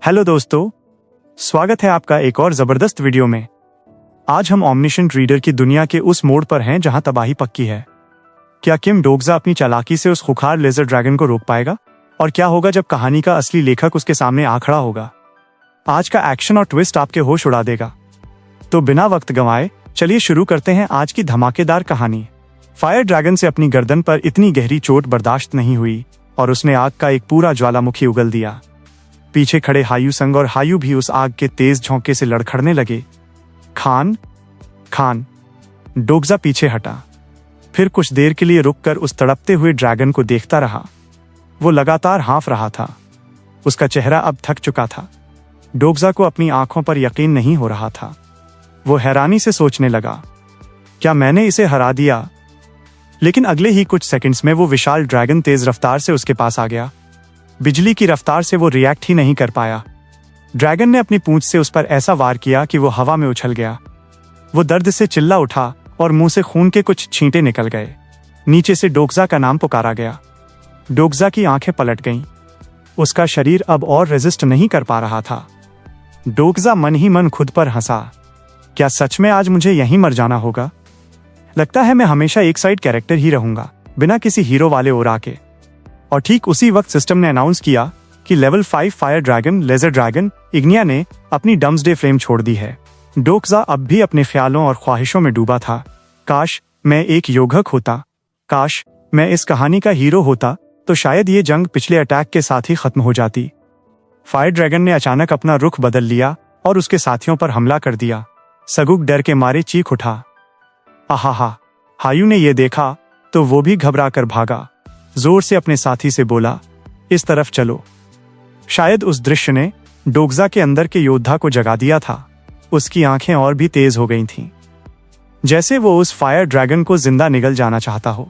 Hello दोस्तों, स्वागत है आपका एक और जबरदस्त वीडियो में। आज हम ओमनिशेंट रीडर की दुनिया के उस मोड़ पर हैं जहां तबाही पक्की है। क्या किम डोगजा अपनी चालाकी से उस खुखार लेजर ड्रैगन को रोक पाएगा? और क्या होगा जब कहानी का असली लेखक उसके सामने आ खड़ा होगा? आज का एक्शन और ट्विस्ट आपके होश उड़ा देगा। तो बिना वक्त गंवाए चलिए शुरू करते हैं आज की धमाकेदार कहानी। फायर ड्रैगन से अपनी गर्दन पर इतनी गहरी चोट बर्दाश्त नहीं हुई और उसने आग का एक पूरा ज्वालामुखी उगल दिया। पीछे खड़े हायू संग और हायू भी उस आग के तेज झोंके से लड़खड़ने लगे। खान खान डोगजा पीछे हटा, फिर कुछ देर के लिए रुककर उस तड़पते हुए ड्रैगन को देखता रहा। वो लगातार हाँफ रहा था, उसका चेहरा अब थक चुका था। डोगजा को अपनी आंखों पर यकीन नहीं हो रहा था। वो हैरानी से सोचने लगा, क्या मैंने इसे हरा दिया? लेकिन अगले ही कुछ सेकंड्स में वो विशाल ड्रैगन तेज रफ्तार से उसके पास आ गया। बिजली की रफ्तार से वो रिएक्ट ही नहीं कर पाया। ड्रैगन ने अपनी पूंछ से उस पर ऐसा वार किया कि वो हवा में उछल गया। वो दर्द से चिल्ला उठा और मुंह से खून के कुछ छींटे निकल गए। नीचे से डोगजा का नाम पुकारा गया। डोगजा की आंखें पलट गईं। उसका शरीर अब और रेजिस्ट नहीं कर पा रहा था। डोगजा मन ही मन खुद पर हंसा। क्या सच में आज मुझे यहीं मर जाना होगा? लगता है मैं हमेशा एक साइड कैरेक्टर ही रहूंगा, बिना किसी हीरो वाले ओरा के। और ठीक उसी वक्त सिस्टम ने अनाउंस किया कि level 5 fire dragon laser dragon Ignia ने अपनी डम्सडे फ्लेम छोड़ दी है। डोगजा अब भी अपने ख्यालों और ख्वाहिशों में डूबा था। काश मैं एक योद्धक होता, काश मैं इस कहानी का हीरो होता, तो शायद ये जंग पिछले अटैक के साथ ही खत्म हो जाती। फायर ड्रैगन ने अचानक अपना रुख बदल लिया और उसके साथियों पर हमला कर दिया। सगुक डर के मारे चीख उठा। आहा! हायू ने यह देखा तो वो भी घबरा कर भागा। जोर से अपने साथी से बोला, इस तरफ चलो। शायद उस दृश्य ने डोगजा के अंदर के योद्धा को जगा दिया था। उसकी आंखें और भी तेज हो गई थीं, जैसे वो उस फायर ड्रैगन को जिंदा निगल जाना चाहता हो।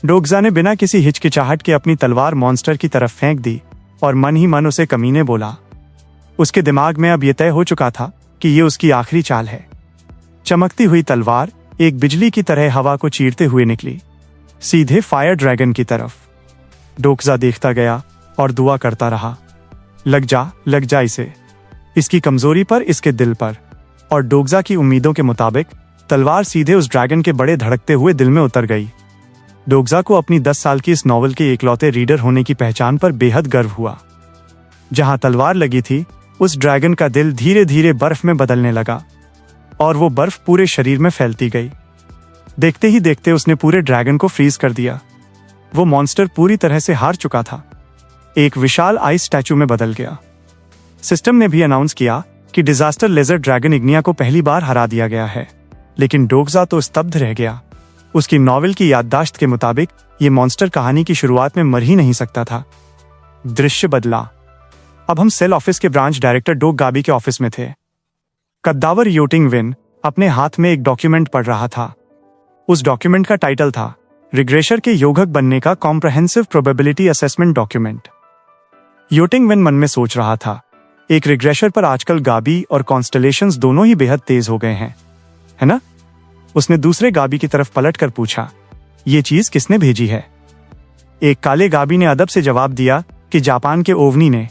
डोगजा ने बिना किसी हिचकिचाहट के अपनी तलवार मॉन्स्टर की तरफ फेंक दी और मन ही मन उसे कमीने बोला। उसके दिमाग में अब यह तय हो चुका था कि ये उसकी आखिरी चाल है। चमकती हुई तलवार एक बिजली की तरह हवा को चीरते हुए निकली, सीधे फायर ड्रैगन की तरफ। डोगजा देखता गया और दुआ करता रहा, लग जा इसे, इसकी कमजोरी पर, इसके दिल पर। और डोगजा की उम्मीदों के मुताबिक तलवार सीधे उस ड्रैगन के बड़े धड़कते हुए दिल में उतर गई। डोगजा को अपनी 10 साल की इस नॉवल के एकलौते रीडर होने की पहचान पर बेहद गर्व हुआ। जहां तलवार लगी थी, उस ड्रैगन का दिल धीरे धीरे बर्फ में बदलने लगा और वो बर्फ पूरे शरीर में फैलती गई। देखते ही देखते उसने पूरे ड्रैगन को फ्रीज कर दिया। वो मॉन्स्टर पूरी तरह से हार चुका था, एक विशाल आइस स्टैचू में बदल गया। सिस्टम ने भी अनाउंस किया कि डिजास्टर लेजर ड्रैगन इग्निया को पहली बार हरा दिया गया है। लेकिन डोगजा तो स्तब्ध रह गया। उसकी नॉवेल की याददाश्त के मुताबिक ये मॉन्स्टर कहानी की शुरुआत में मर ही नहीं सकता था। दृश्य बदला। अब हम सेल ऑफिस के ब्रांच डायरेक्टर डोग गाबी के ऑफिस में थे। कद्दावर योटिंग विन अपने हाथ में एक डॉक्यूमेंट पढ़ रहा था। उस डॉक्यूमेंट का टाइटल था रिग्रेशर के योद्धक बनने का comprehensive probability assessment document. Yachting win मन में सोच रहा था, एक रिग्रेशर पर आजकल गाबी और कॉन्स्टलेशंस दोनों ही बेहद तेज हो गए हैं, है ना? उसने दूसरे गाबी की तरफ पलट कर पूछा, ये चीज किसने भेजी है? एक काले गाबी ने अदब से जवाब दिया कि जापान के ओवनी ने।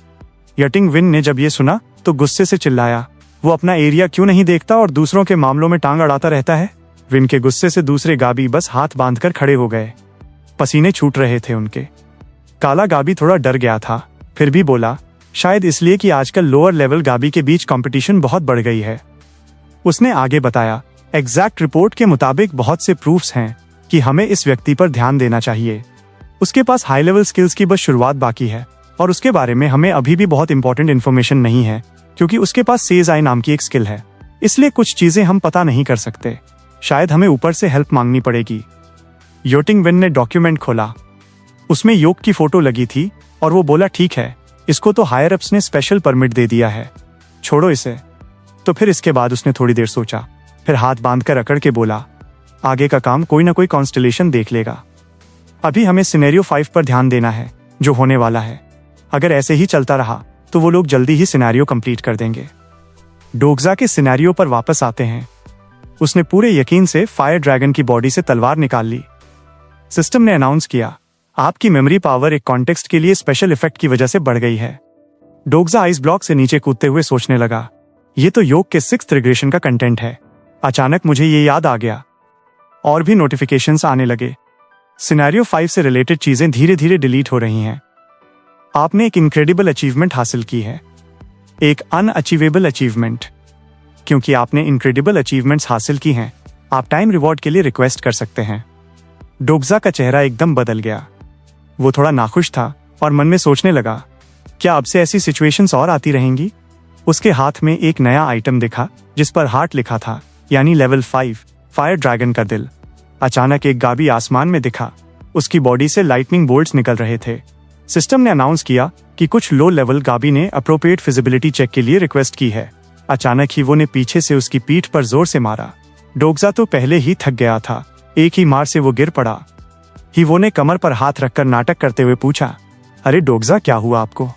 योटिंग विन ने जब ये सुना तो गुस्से से चिल्लाया, वो अपना एरिया क्यों नहीं देखता और दूसरों के मामलों में टांग अड़ाता रहता है? विन के गुस्से से दूसरे गाबी बस हाथ बांधकर खड़े हो गए। पसीने छूट रहे थे उनके। काला गाबी थोड़ा डर गया था, फिर भी बोला, शायद इसलिए कि आजकल लोअर लेवल गाबी के बीच कंपटीशन बहुत बढ़ गई है। उसने आगे बताया, एग्जैक्ट रिपोर्ट के मुताबिक बहुत से प्रूफ्स हैं कि हमें इस व्यक्ति पर ध्यान देना चाहिए। उसके पास हाई लेवल स्किल्स की बस शुरुआत बाकी है और उसके बारे में हमें अभी भी बहुत इंपॉर्टेंट इन्फॉर्मेशन नहीं है, क्योंकि उसके पास सेज आई नाम की एक स्किल है। इसलिए कुछ चीजें हम पता नहीं कर सकते। शायद हमें ऊपर से हेल्प मांगनी पड़ेगी। योटिंग विन ने डॉक्यूमेंट खोला। उसमें योग की फोटो लगी थी और वो बोला, ठीक है, इसको तो हायर अप्स ने स्पेशल परमिट दे दिया है, छोड़ो इसे। तो फिर इसके बाद उसने थोड़ी देर सोचा, फिर हाथ बांधकर अकड़ के बोला, आगे का काम कोई ना कोई कॉन्स्टलेशन देख लेगा। अभी हमें सिनेरियो 5 पर ध्यान देना है, जो होने वाला है। अगर ऐसे ही चलता रहा तो वो लोग जल्दी ही सिनेरियो कंप्लीट कर देंगे। डोगजा के सिनेरियो पर वापस आते हैं। उसने पूरे यकीन से फायर ड्रैगन की बॉडी से तलवार निकाल ली। सिस्टम ने अनाउंस किया, आपकी मेमोरी पावर एक कॉन्टेक्स्ट के लिए स्पेशल इफेक्ट की वजह से बढ़ गई है। डोग्जा आइस ब्लॉक से नीचे कूदते हुए सोचने लगा, ये तो योग के 6th रिग्रेशन का कंटेंट है। अचानक मुझे ये याद आ गया। और भी नोटिफिकेशंस आने लगे। सिनेरियो 5 से रिलेटेड चीजें धीरे धीरे डिलीट हो रही हैं। आपने एक इनक्रेडिबल अचीवमेंट हासिल की है, एक अनअचीवेबल अचीवमेंट। क्योंकि आपने इनक्रेडिबल अचीवमेंट्स हासिल की हैं, आप टाइम रिवॉर्ड के लिए रिक्वेस्ट कर सकते हैं। डोग्जा का चेहरा एकदम बदल गया। वो थोड़ा नाखुश था और मन में सोचने लगा, क्या अब से ऐसी सिचुएशंस और आती रहेंगी? उसके हाथ में एक नया आइटम दिखा जिस पर हार्ट लिखा था, यानी लेवल 5 फायर ड्रैगन का दिल। अचानक एक गाबी आसमान में दिखा। उसकी बॉडी से लाइटनिंग बोल्ट्स निकल रहे थे। सिस्टम ने अनाउंस किया कि कुछ लो लेवल गाबी ने अप्रोप्रिएट फिजिबिलिटी चेक के लिए रिक्वेस्ट की है। अचानक हीवो ने पीछे से उसकी पीठ पर जोर से मारा। डोग्जा तो पहले ही थक गया था, एक ही मार से वो गिर पड़ा। हीवो ने कमर पर हाथ रखकर नाटक करते हुए पूछा, अरे डोग्जा, क्या हुआ आपको?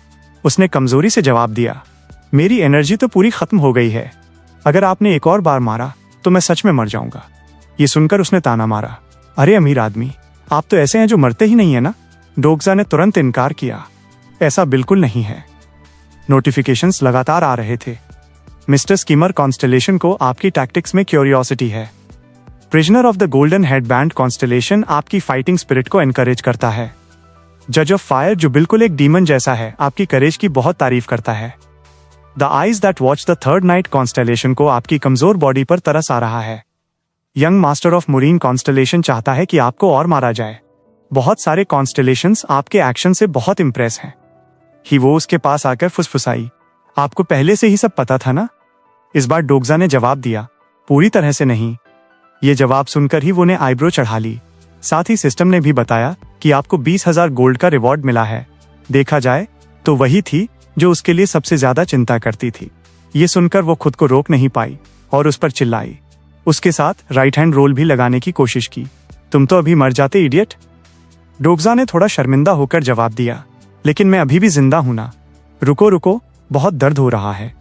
उसने कमजोरी से जवाब दिया, मेरी एनर्जी तो पूरी खत्म हो गई है। अगर आपने एक और बार मारा तो मैं सच में मर जाऊंगा। ये सुनकर उसने ताना मारा, अरे अमीर आदमी, आप तो ऐसे हैं जो मरते ही नहीं है ना? डोग्जा ने तुरंत इनकार किया, ऐसा बिल्कुल नहीं है। नोटिफिकेशंस लगातार आ रहे थे। मिस्टर स्कीमर कॉन्स्टेलेशन को आपकी टैक्टिक्स में क्यूरियोसिटी है। Prisoner of the golden headband constellation आपकी फाइटिंग स्पिरिट को एनकरेज करता है। जज ऑफ फायर, जो बिल्कुल एक डीमन जैसा है, आपकी करेज की बहुत तारीफ करता है। The eyes that watch the third night constellation को आपकी कमजोर बॉडी पर तरस आ रहा है। यंग मास्टर ऑफ मुरीन कॉन्स्टेलेशन चाहता है कि आपको और मारा जाए। बहुत सारे कॉन्स्टेलेशंस आपके एक्शन से बहुत इंप्रेस हैं। हीवो उसके पास आकर फुसफुसाई, आपको पहले से ही सब पता था ना? इस बार डोग्जा ने जवाब दिया, पूरी तरह से नहीं। ये जवाब सुनकर ही वो ने आईब्रो चढ़ा ली। साथ ही सिस्टम ने भी बताया कि आपको 20,000 गोल्ड का रिवॉर्ड मिला है। देखा जाए तो वही थी जो उसके लिए सबसे ज्यादा चिंता करती थी। ये सुनकर वो खुद को रोक नहीं पाई और उस पर चिल्लाई। उसके साथ राइट हैंड रोल भी लगाने की कोशिश की। तुम तो अभी मर जाते इडियट। डोग्जा ने थोड़ा शर्मिंदा होकर जवाब दिया, लेकिन मैं अभी भी जिंदा हूं ना। रुको रुको, बहुत दर्द हो रहा है।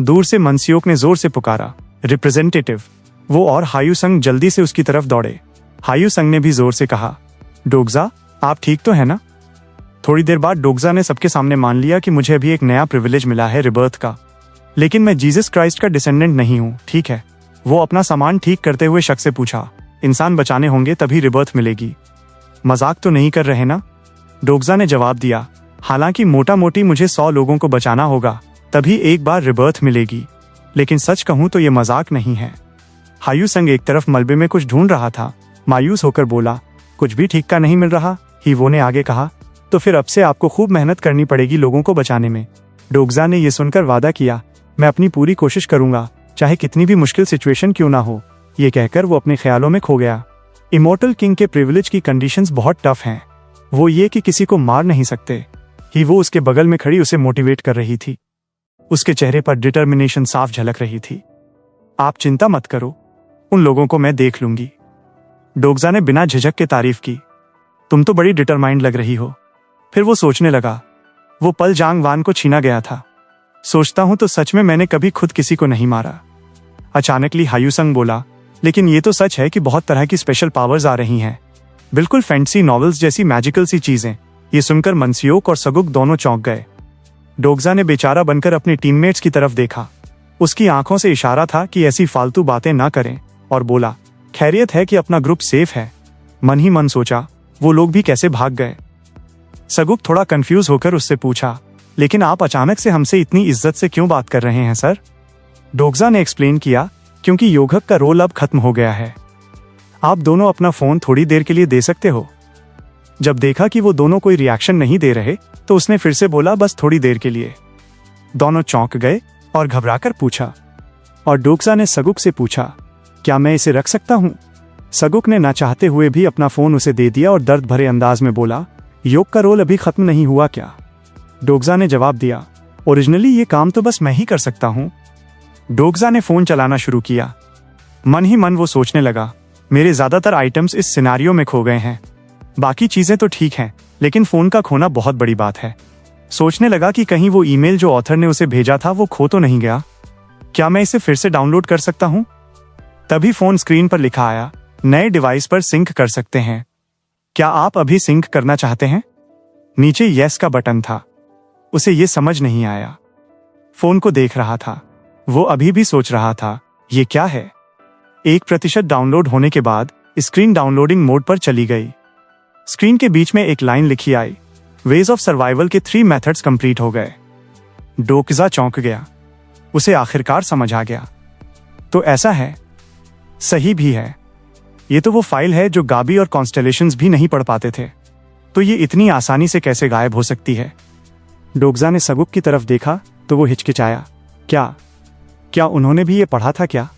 दूर से मनसियोक ने जोर से पुकारा, रिप्रेजेंटेटिव। वो और हायूसंग जल्दी से उसकी तरफ दौड़े। हायूसंग ने भी जोर से कहा, डोग्जा, आप ठीक तो है ना? थोड़ी देर बाद डोग्जा ने सबके सामने मान लिया कि मुझे अभी एक नया प्रिविलेज मिला है रिबर्थ का, लेकिन मैं जीसस क्राइस्ट का डिसेंडेंट नहीं हूँ, ठीक है? वो अपना सामान ठीक करते हुए शख्स से पूछा, इंसान बचाने होंगे तभी रिबर्थ मिलेगी। मजाक तो नहीं कर रहे ना? डोग्जा ने जवाब दिया, हालांकि मोटा मोटी मुझे 100 लोगों को बचाना होगा तभी एक बार रिबर्थ मिलेगी, लेकिन सच कहूं तो ये मजाक नहीं है। हायूसंग एक तरफ मलबे में कुछ ढूंढ रहा था, मायूस होकर बोला, कुछ भी ठीक का नहीं मिल रहा। हीवो ने आगे कहा, तो फिर अब से आपको खूब मेहनत करनी पड़ेगी लोगों को बचाने में। डोग्जा ने यह सुनकर वादा किया, मैं अपनी पूरी कोशिश करूंगा, चाहे कितनी भी मुश्किल सिचुएशन क्यों ना हो। ये कहकर वो अपने ख्यालों में खो गया। इमोर्टल किंग के प्रिविलेज की कंडीशंस बहुत टफ हैं। वो ये कि किसी को मार नहीं सकते। हीवो उसके बगल में खड़ी उसे मोटिवेट कर रही थी। उसके चेहरे पर डिटर्मिनेशन साफ झलक रही थी। आप चिंता मत करो, उन लोगों को मैं देख लूंगी। डोग्जा ने बिना झिझक के तारीफ की, तुम तो बड़ी डिटरमाइंड लग रही हो। फिर वो सोचने लगा, वो पल जांग वान को छीना गया था। सोचता हूं तो सच में मैंने कभी खुद किसी को नहीं मारा। अचानकली हायूसंग बोला, लेकिन ये तो सच है कि बहुत तरह की स्पेशल पावर्स आ रही हैं, बिल्कुल फैंटेसी नॉवेल्स जैसी मैजिकल सी चीजें। ये सुनकर मनसियोक और सगुक दोनों चौंक गए। डोग्जा ने बेचारा बनकर अपने टीममेट्स की तरफ देखा। उसकी आंखों से इशारा था कि ऐसी फालतू बातें ना करें, और बोला, खैरियत है कि अपना ग्रुप सेफ है। मन ही मन सोचा, वो लोग भी कैसे भाग गए। सगुक थोड़ा कंफ्यूज होकर उससे पूछा, लेकिन आप अचानक से हमसे इतनी इज्जत से क्यों बात कर रहे हैं सर? डोग्जा ने एक्सप्लेन किया, क्योंकि योगक का रोल अब खत्म हो गया है। आप दोनों अपना फोन थोड़ी देर के लिए दे सकते हो। जब देखा कि वो दोनों कोई रिएक्शन नहीं दे रहे तो उसने फिर से बोला, बस थोड़ी देर के लिए। दोनों चौंक गए और घबराकर पूछा, और डोग्जा ने सगुक से पूछा, क्या मैं इसे रख सकता हूं? सगुक ने ना चाहते हुए भी अपना फोन उसे दे दिया और दर्द भरे अंदाज में बोला, योग का रोल अभी खत्म नहीं हुआ क्या? डोग्जा ने जवाब दिया, ओरिजिनली ये काम तो बस मैं ही कर सकता हूं। डोग्जा ने फोन चलाना शुरू किया। मन ही मन वो सोचने लगा, मेरे ज्यादातर आइटम्स इस सिनेरियो में खो गए हैं। बाकी चीजें तो ठीक हैं, लेकिन फोन का खोना बहुत बड़ी बात है। सोचने लगा कि कहीं वो ईमेल जो ऑथर ने उसे भेजा था वो खो तो नहीं गया। क्या मैं इसे फिर से डाउनलोड कर सकता हूं? तभी फोन स्क्रीन पर लिखा आया, नए डिवाइस पर सिंक कर सकते हैं। क्या आप अभी सिंक करना चाहते हैं? नीचे यस का बटन था। उसे ये समझ नहीं आया। फोन को देख रहा था। वो अभी भी सोच रहा था, ये क्या है। 1% डाउनलोड होने के बाद स्क्रीन डाउनलोडिंग मोड पर चली गई। स्क्रीन के बीच में एक लाइन लिखी आई, वेज ऑफ सर्वाइवल के 3 मेथड्स कंप्लीट हो गए। डोकजा चौंक गया। उसे आखिरकार समझ आ गया। तो ऐसा है, सही भी है। ये तो वो फाइल है जो गाबी और कॉन्स्टेलेशंस भी नहीं पढ़ पाते थे। तो ये इतनी आसानी से कैसे गायब हो सकती है। डोकजा ने सगुक की तरफ देखा तो वो हिचकिचाया। क्या उन्होंने भी ये पढ़ा था क्या?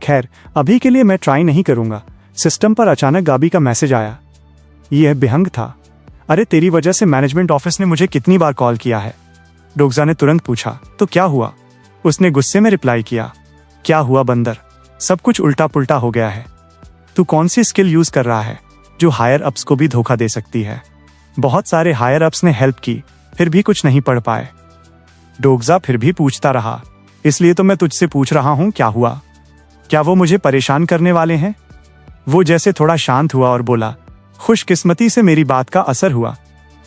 खैर, अभी के लिए मैं ट्राई नहीं करूंगा। सिस्टम पर अचानक गाबी का मैसेज आया। यह बेहंग था। अरे तेरी वजह से मैनेजमेंट ऑफिस ने मुझे कितनी बार कॉल किया है। डोकजा ने तुरंत पूछा, तो क्या हुआ? उसने गुस्से में रिप्लाई किया, क्या हुआ बंदर, सब कुछ उल्टा पुल्टा हो गया है। तू कौन सी स्किल यूज कर रहा है जो हायर अप्स को भी धोखा दे सकती है? बहुत सारे हायर अप्स ने हेल्प की, फिर भी कुछ नहीं पढ़ पाए। डोकजा फिर भी पूछता रहा, इसलिए तो मैं तुझसे पूछ रहा हूं, क्या हुआ? क्या वो मुझे परेशान करने वाले हैं? वो जैसे थोड़ा शांत हुआ और बोला, खुशकिस्मती से मेरी बात का असर हुआ।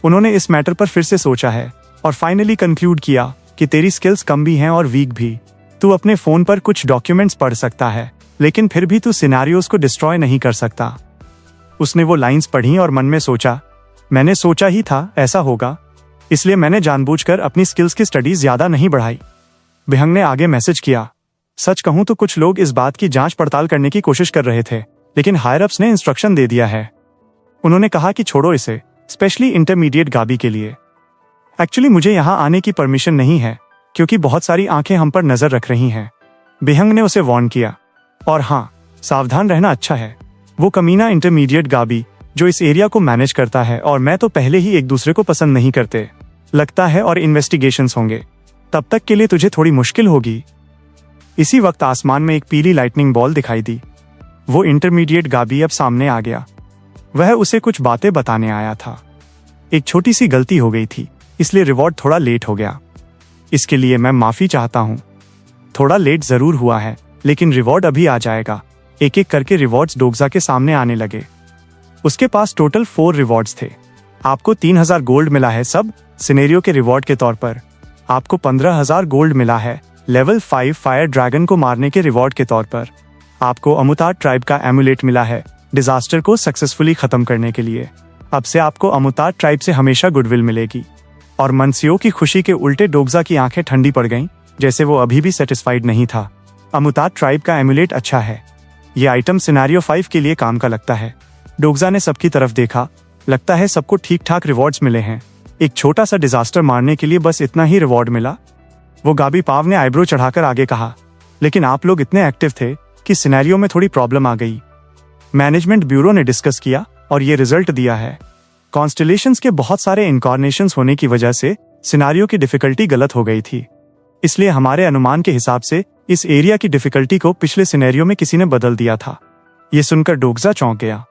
उन्होंने इस मैटर पर फिर से सोचा है और फाइनली कंक्लूड किया कि तेरी स्किल्स कम भी हैं और वीक भी। तू अपने फोन पर कुछ डॉक्यूमेंट्स पढ़ सकता है, लेकिन फिर भी तू सिनेरियोस को डिस्ट्रॉय नहीं कर सकता। उसने वो लाइंस पढ़ी और मन में सोचा, मैंने सोचा ही था ऐसा होगा, इसलिए मैंने जानबूझकर अपनी स्किल्स की स्टडीज ज्यादा नहीं बढ़ाई। बेहंग ने आगे मैसेज किया, सच कहूं तो कुछ लोग इस बात की जांच पड़ताल करने की कोशिश कर रहे थे, लेकिन हायर अप्स ने इंस्ट्रक्शन दे दिया है। उन्होंने कहा कि छोड़ो इसे, स्पेशली इंटरमीडिएट गाबी के लिए। एक्चुअली मुझे यहाँ आने की परमिशन नहीं है, क्योंकि बहुत सारी आंखें हम पर नजर रख रही हैं। बेहंग ने उसे वार्न किया। और हाँ, सावधान रहना अच्छा है। वो कमीना इंटरमीडिएट गाबी जो इस एरिया को मैनेज करता है और मैं तो पहले ही एक दूसरे को पसंद नहीं करते लगता है, और इन्वेस्टिगेशंस होंगे। तब तक के लिए तुझे थोड़ी मुश्किल होगी। इसी वक्त आसमान में एक पीली लाइटनिंग बॉल दिखाई दी। वो इंटरमीडिएट गाबी अब सामने आ गया। वह उसे कुछ बातें बताने आया था। एक छोटी सी गलती हो गई थी, इसलिए रिवॉर्ड थोड़ा लेट हो गया। इसके लिए मैं माफी चाहता हूँ। थोड़ा लेट जरूर हुआ है, लेकिन रिवॉर्ड अभी आ जाएगा। एक एक करके रिवॉर्ड्स डोकजा के सामने आने लगे। उसके पास टोटल 4 रिवॉर्ड्स थे। आपको 3000 गोल्ड मिला है सब सिनेरियो के रिवॉर्ड के तौर पर। आपको 15000 गोल्ड मिला है लेवल 5 फायर ड्रैगन को मारने के रिवॉर्ड के तौर पर। आपको अमुतात ट्राइब का एमुलेट मिला है डिजास्टर को सक्सेसफुली खत्म करने के लिए। अब से आपको अमुतात ट्राइब से हमेशा गुडविल मिलेगी। और मनसियो की खुशी के उल्टे डोकजा की आंखें ठंडी पड़ गईं, जैसे वो अभी भी सेटिस्फाइड नहीं था। अमुतात ट्राइब का एमुलेट अच्छा है। ये आइटम सिनेरियो 5 के लिए काम का लगता है। डोकजा ने सबकी तरफ देखा। लगता है सबको ठीक ठाक रिवॉर्ड्स मिले हैं। एक छोटा सा डिजास्टर मारने के लिए बस इतना ही रिवॉर्ड मिला। वो गाबी पाव ने आईब्रो चढ़ाकर आगे कहा, लेकिन आप लोग इतने एक्टिव थे कि सिनेरियो में थोड़ी प्रॉब्लम आ गई। मैनेजमेंट ब्यूरो ने डिस्कस किया और ये रिजल्ट दिया है। कॉन्स्टेलेशंस के बहुत सारे इनकॉर्नेशंस होने की वजह से सिनेरियो की डिफिकल्टी गलत हो गई थी। इसलिए हमारे अनुमान के हिसाब से इस एरिया की डिफिकल्टी को पिछले सिनेरियो में किसी ने बदल दिया था। ये सुनकर डोकजा चौंक गया,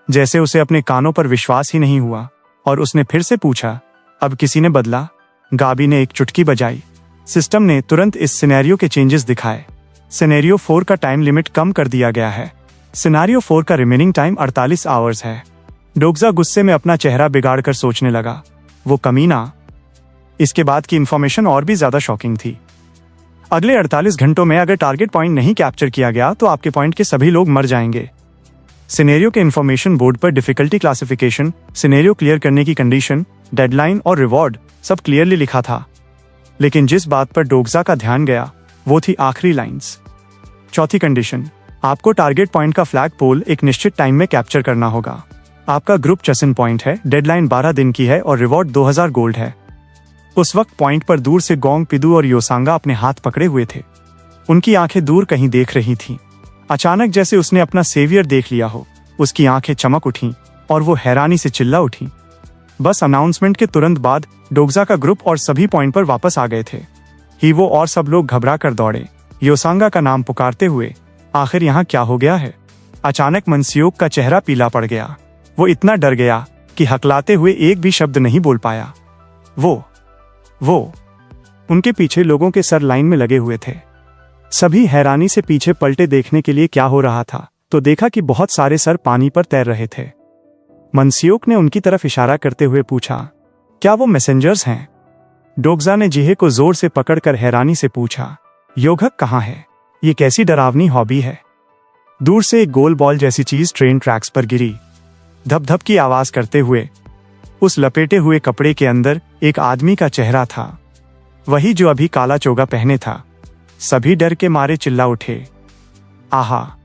जैसे उसे अपने कानों पर विश्वास ही नहीं हुआ, और उसने फिर से पूछा, अब किसी ने बदला? गाबी ने एक चुटकी बजाई। सिस्टम ने तुरंत इस सिनेरियो के चेंजेस दिखाए। सिनेरियो 4 का टाइम लिमिट कम कर दिया गया है। सिनेरियो 4 का रिमेनिंग टाइम 48 आवर्स है। डोकजा गुस्से में अपना चेहरा बिगाड़कर सोचने लगा, वो कमीना। इसके बाद की इंफॉर्मेशन और भी ज्यादा शॉकिंग थी। अगले 48 घंटों में अगर टारगेट पॉइंट नहीं कैप्चर किया गया तो आपके पॉइंट के सभी लोग मर जाएंगे। सिनेरियो के इंफॉर्मेशन बोर्ड पर डिफिकल्टी क्लासिफिकेशन, सिनेरियो क्लियर करने की कंडीशन, डेडलाइन और रिवॉर्ड सब क्लियरली लिखा था। लेकिन जिस बात पर डोकजा का ध्यान गया वो थी आखिरी लाइंस। चौथी कंडीशन, आपको टारगेट पॉइंट का फ्लैग पोल एक निश्चित टाइम में कैप्चर करना होगा। आपका ग्रुप चसन पॉइंट है, डेडलाइन 12 दिन की है और रिवॉर्ड 2000 गोल्ड है। उस वक्त पॉइंट पर दूर से गोंग पिदू और योसांगा अपने हाथ पकड़े हुए थे। उनकी आंखें दूर कहीं देख रही थीं। अचानक जैसे उसने अपना सेवियर देख लिया हो, उसकी आंखें चमक उठीं और वो हैरानी से चिल्ला उठी। बस अनाउंसमेंट के तुरंत बाद डोकजा का ग्रुप और सभी पॉइंट पर वापस आ गए थे। वो और सब लोग घबरा कर दौड़े, योसांगा का नाम पुकारते हुए, आखिर यहाँ क्या हो गया है? अचानक मनसियोक का चेहरा पीला पड़ गया। वो इतना डर गया कि हकलाते हुए एक भी शब्द नहीं बोल पाया। वो उनके पीछे लोगों के सर लाइन में लगे हुए थे। सभी हैरानी से पीछे पलटे देखने के लिए क्या हो रहा था, तो देखा कि बहुत सारे सर पानी पर तैर रहे थे। मनसियोक ने उनकी तरफ इशारा करते हुए पूछा, क्या वो मैसेंजर्स हैं? डोगजा ने जिहे को जोर से पकड़कर हैरानी से पूछा, योगक कहाँ है? ये कैसी डरावनी हॉबी है? दूर से एक गोल बॉल जैसी चीज ट्रेन ट्रैक्स पर गिरी, धप धप की आवाज करते हुए। उस लपेटे हुए कपड़े के अंदर एक आदमी का चेहरा था, वही जो अभी काला चोगा पहने था। सभी डर के मारे चिल्ला उठे। आहा!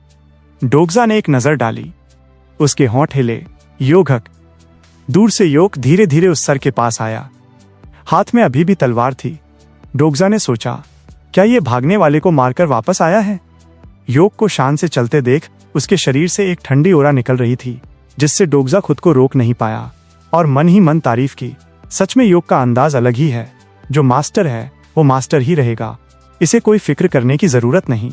डोगजा ने एक नजर डाली, उसके होंठ हिले। योगक! दूर से योक धीरे धीरे उस सर के पास आया, हाथ में अभी भी तलवार थी। डोगजा ने सोचा, क्या ये भागने वाले को मारकर वापस आया है? योक को शान से चलते देख उसके शरीर से एक ठंडी ओरा निकल रही थी, जिससे डोगजा खुद को रोक नहीं पाया और मन ही मन तारीफ की। सच में योक का अंदाज अलग ही है। जो मास्टर है वो मास्टर ही रहेगा, इसे कोई फिक्र करने की जरूरत नहीं।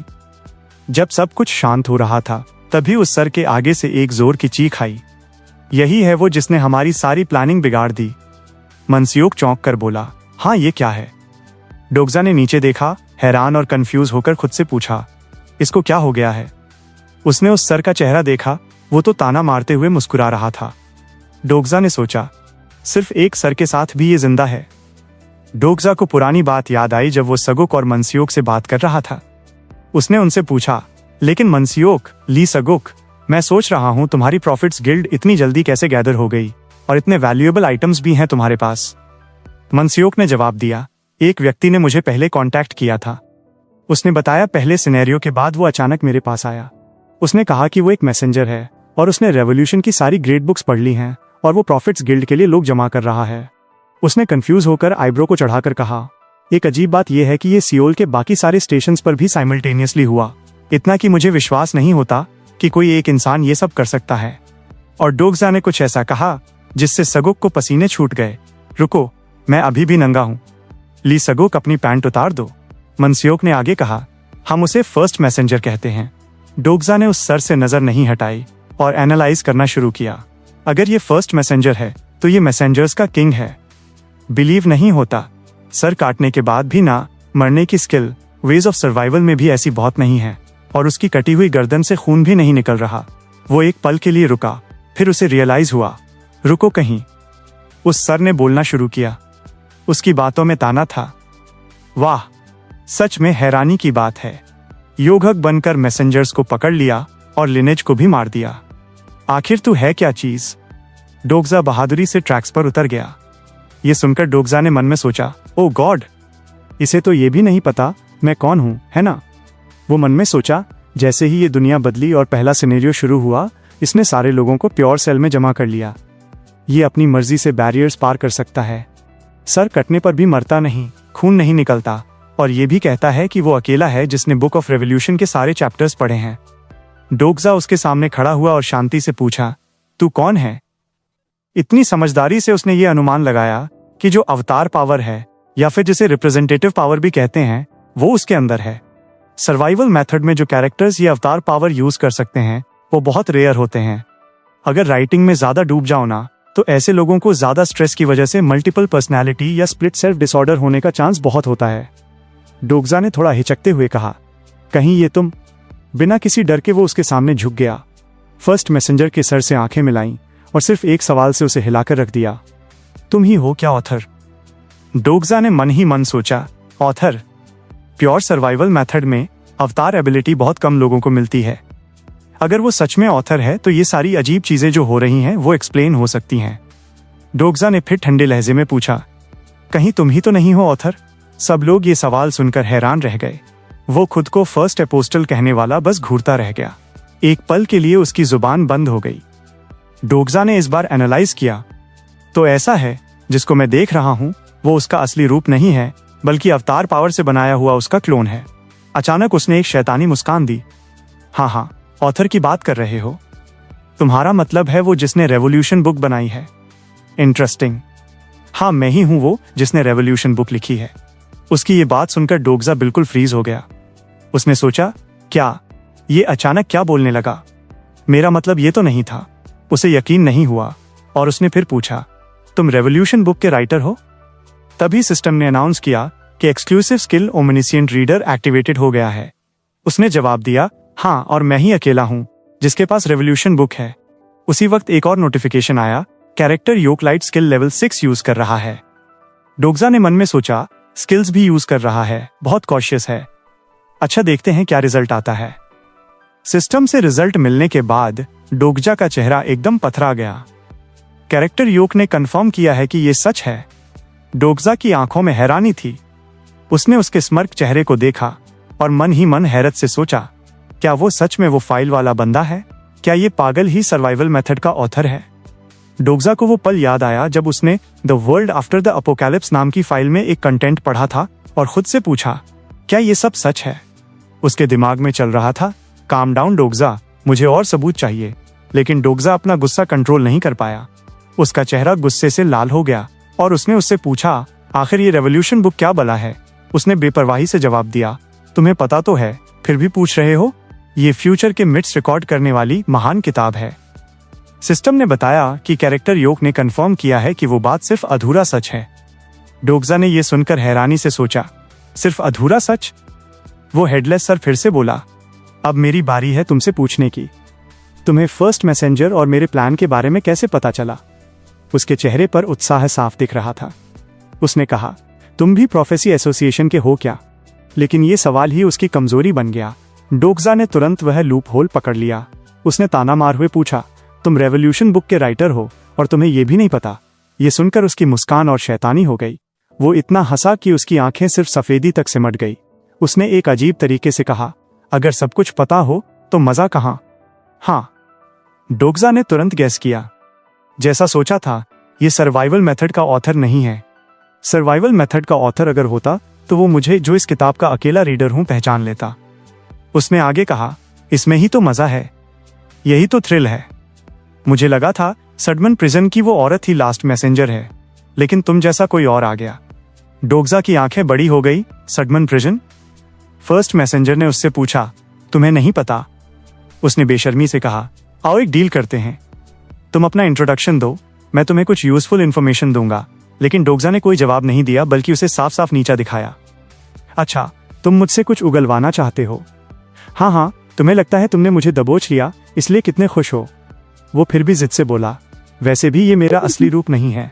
जब सब कुछ शांत हो रहा था, तभी उस सर के आगे से एक जोर की चीख आई। यही है वो जिसने हमारी सारी प्लानिंग बिगाड़ दी। मनस्योक चौंक कर बोला, हाँ ये क्या है? डोगजा ने नीचे देखा, हैरान और कंफ्यूज होकर खुद से पूछा, इसको क्या हो गया है? उसने उस सर का चेहरा देखा, वो तो ताना मारते हुए मुस्कुरा रहा था। डोगजा ने सोचा, सिर्फ एक सर के साथ भी ये जिंदा है। डोगजा को पुरानी बात याद आई जब वो सगुक और मनस्योक से बात कर रहा था। उसने उनसे पूछा, लेकिन मनस्योक, ली सगुक, मैं सोच रहा हूं तुम्हारी प्रॉफिट्स गिल्ड इतनी जल्दी कैसे गैदर हो गई और इतने वैल्यूएबल आइटम्स भी हैं तुम्हारे पास? मनस्योक ने जवाब दिया, एक व्यक्ति ने मुझे पहले कांटेक्ट किया था। उसने बताया पहले सिनेरियो के बाद वो अचानक मेरे पास आया। उसने कहा कि वो एक मैसेंजर है और उसने रेवोल्यूशन की सारी ग्रेड बुक्स पढ़ ली हैं और वो प्रॉफिट्स गिल्ड के लिए लोग जमा कर रहा है। उसने कंफ्यूज होकर आईब्रो को चढ़ाकर कहा, एक अजीब बात यह है कि ये सियोल के बाकी सारे स्टेशंस पर भी साइमल्टेनियसली हुआ, इतना कि मुझे विश्वास नहीं होता कि कोई एक इंसान ये सब कर सकता है। और डोगजा ने कुछ ऐसा कहा जिससे सगुक को पसीने छूट गए। रुको, मैं अभी भी नंगा हूं। ली सगुक, अपनी पैंट उतार दो। मनस्योक ने आगे कहा, हम उसे फर्स्ट मैसेंजर कहते हैं। डोगजा ने उस सर से नजर नहीं हटाई और एनालाइज करना शुरू किया। अगर ये फर्स्ट मैसेंजर है तो ये मैसेंजर्स का किंग है। बिलीव नहीं होता, सर काटने के बाद भी ना मरने की स्किल वेज ऑफ सर्वाइवल में भी ऐसी बहुत नहीं है और उसकी कटी हुई गर्दन से खून भी नहीं निकल रहा। वो एक पल के लिए रुका, फिर उसे रियलाइज हुआ, रुको कहीं। उस सर ने बोलना शुरू किया। उसकी बातों में ताना था। वाह, सच में हैरानी की बात है। योगक बनकर मैसेंजर्स को पकड़ लिया और लिनेज को भी मार दिया। आखिर तू है क्या चीज? डोगजा बहादुरी से ट्रैक्स पर उतर गया। ये सुनकर डोगजा ने मन में सोचा, ओ गॉड, इसे तो ये भी नहीं पता मैं कौन हूं, है ना? वो मन में सोचा। जैसे ही ये दुनिया बदली और पहला सिनेरियो शुरू हुआ, इसने सारे लोगों को प्योर सेल में जमा कर लिया। ये अपनी मर्जी से बैरियर्स पार कर सकता है। सर कटने पर भी मरता नहीं, खून नहीं निकलता और ये भी कहता है कि वो अकेला है जिसने बुक ऑफ रेवोल्यूशन के सारे चैप्टर्स पढ़े हैं। डोगजा उसके सामने खड़ा हुआ और शांति से पूछा, तू कौन है? इतनी समझदारी से उसने ये अनुमान लगाया कि जो अवतार पावर है, या फिर जिसे रिप्रेजेंटेटिव पावर भी कहते हैं, वो उसके अंदर है। सर्वाइवल मेथड में जो कैरेक्टर्स ये अवतार पावर यूज कर सकते हैं वो बहुत रेयर होते हैं। अगर राइटिंग में ज्यादा डूब जाओ ना, तो ऐसे लोगों को ज्यादा स्ट्रेस की वजह से मल्टीपल पर्सनैलिटी या स्प्लिट सेल्फ डिसऑर्डर होने का चांस बहुत होता है। डोगजा ने थोड़ा हिचकते हुए कहा, कहीं ये तुम? बिना किसी डर के वो उसके सामने झुक गया। फर्स्ट मैसेंजर के सर से आंखें मिलाईं और सिर्फ एक सवाल से उसे हिलाकर रख दिया, तुम ही हो क्या ऑथर? डोगजा ने मन ही मन सोचा, ऑथर? प्योर सर्वाइवल मेथड में अवतार एबिलिटी बहुत कम लोगों को मिलती है। अगर वो सच में ऑथर है तो ये सारी अजीब चीजें जो हो रही हैं वो एक्सप्लेन हो सकती हैं। डोगजा ने फिर ठंडे लहजे में पूछा, कहीं तुम ही तो नहीं हो ऑथर? सब लोग ये सवाल सुनकर हैरान रह गए। वो खुद को फर्स्ट एपोस्टल कहने वाला बस घूरता रह गया। एक पल के लिए उसकी जुबान बंद हो गई। डोगजा ने इस बार एनालाइज किया, तो ऐसा है जिसको मैं देख रहा हूं वो उसका असली रूप नहीं है, बल्कि अवतार पावर से बनाया हुआ उसका क्लोन है। अचानक उसने एक शैतानी मुस्कान दी। हाँ, ऑथर की बात कर रहे हो? तुम्हारा मतलब है वो जिसने रेवोल्यूशन बुक बनाई है? इंटरेस्टिंग। हाँ, मैं ही हूं वो जिसने रेवोल्यूशन बुक लिखी है। उसकी ये बात सुनकर डोगजा बिल्कुल फ्रीज हो गया। उसने सोचा, क्या ये अचानक क्या बोलने लगा? मेरा मतलब ये तो नहीं था। उसे यकीन नहीं हुआ और उसने फिर पूछा, तुम रेवोल्यूशन बुक के राइटर हो? तभी सिस्टम ने अनाउंस किया कि एक्सक्लूसिव स्किल ओमनिशिएंट रीडर एक्टिवेटेड हो गया है। उसने जवाब दिया, हाँ, और मैं ही अकेला हूं जिसके पास रेवोल्यूशन बुक है। उसी वक्त एक और नोटिफिकेशन आया, कैरेक्टर योकलाइट स्किल लेवल 6 यूज कर रहा है। डोगजा ने मन में सोचा, स्किल्स भी यूज कर रहा है, बहुत कॉशियस है। अच्छा, देखते हैं क्या रिजल्ट आता है। सिस्टम से रिजल्ट मिलने के बाद डोगजा का चेहरा एकदम पथरा गया। कैरेक्टर योक ने कंफर्म किया है कि ये सच है। डोगजा की आंखों में हैरानी थी। उसने उसके स्मर्क चेहरे को देखा और मन ही मन हैरत से सोचा, क्या वो सच में वो फाइल वाला बंदा है? क्या ये पागल ही सर्वाइवल मेथड का ऑथर है? डोगजा को वो पल याद आया जब उसने the world after the apocalypse नाम की फाइल में एक कंटेंट पढ़ा था और खुद से पूछा, क्या ये सब सच है? उसके दिमाग में चल रहा था, काम डाउन डोगजा, मुझे और सबूत चाहिए। लेकिन डोगजा अपना गुस्सा कंट्रोल नहीं कर पाया। उसका चेहरा गुस्से से लाल हो गया और उसने उससे पूछा, आखिर ये रेवोल्यूशन बुक क्या बला है? उसने बेपरवाही से जवाब दिया, तुम्हें पता तो है, फिर भी पूछ रहे हो? ये फ्यूचर के मिट्स रिकॉर्ड करने वाली महान किताब है। सिस्टम ने बताया कि कैरेक्टर योक ने कंफर्म किया है कि वो बात सिर्फ अधूरा सच है। डोगजा ने यह सुनकर हैरानी से सोचा, सिर्फ अधूरा सच? वो हेडलेस सर फिर से बोला, अब मेरी बारी है तुमसे पूछने की। तुम्हें फर्स्ट मैसेंजर और मेरे प्लान के बारे में कैसे पता चला? उसके चेहरे पर उत्साह साफ दिख रहा था। उसने कहा, तुम भी प्रोफेसी एसोसिएशन के हो क्या? लेकिन ये सवाल ही उसकी कमजोरी बन गया। डोगजा ने तुरंत वह लूप होल पकड़ लिया। उसने ताना मार हुए पूछा, तुम रेवोल्यूशन बुक के राइटर हो और तुम्हें यह भी नहीं पता? ये सुनकर उसकी मुस्कान और शैतानी हो गई। वो इतना हंसा कि उसकी आंखें सिर्फ सफेदी तक सिमट गई। उसने एक अजीब तरीके से कहा, अगर सब कुछ पता हो तो मजा कहाँ? हाँ, डोगजा ने तुरंत गैस किया। जैसा सोचा था, ये सर्वाइवल मेथड का ऑथर नहीं है। सर्वाइवल मेथड का ऑथर अगर होता तो वो मुझे, जो इस किताब का अकेला रीडर हूं, पहचान लेता। उसने आगे कहा, इसमें ही तो मजा है, यही तो थ्रिल है। मुझे लगा था सडमन प्रिजन की वो औरत ही लास्ट मैसेंजर है, लेकिन तुम जैसा कोई और आ गया। डोगजा की आंखें बड़ी हो गई। सडमन प्रिजन? फर्स्ट मैसेंजर ने उससे पूछा, तुम्हें नहीं पता? उसने बेशर्मी से कहा, आओ एक डील करते हैं। तुम अपना इंट्रोडक्शन दो, मैं तुम्हें कुछ यूजफुल इन्फॉर्मेशन दूंगा। लेकिन डोगजा ने कोई जवाब नहीं दिया, बल्कि उसे साफ साफ नीचा दिखाया। अच्छा, तुम मुझसे कुछ उगलवाना चाहते हो? हाँ हाँ, तुम्हें लगता है तुमने मुझे दबोच लिया, इसलिए कितने खुश हो? वो फिर भी जिद से बोला, वैसे भी ये मेरा असली रूप नहीं है।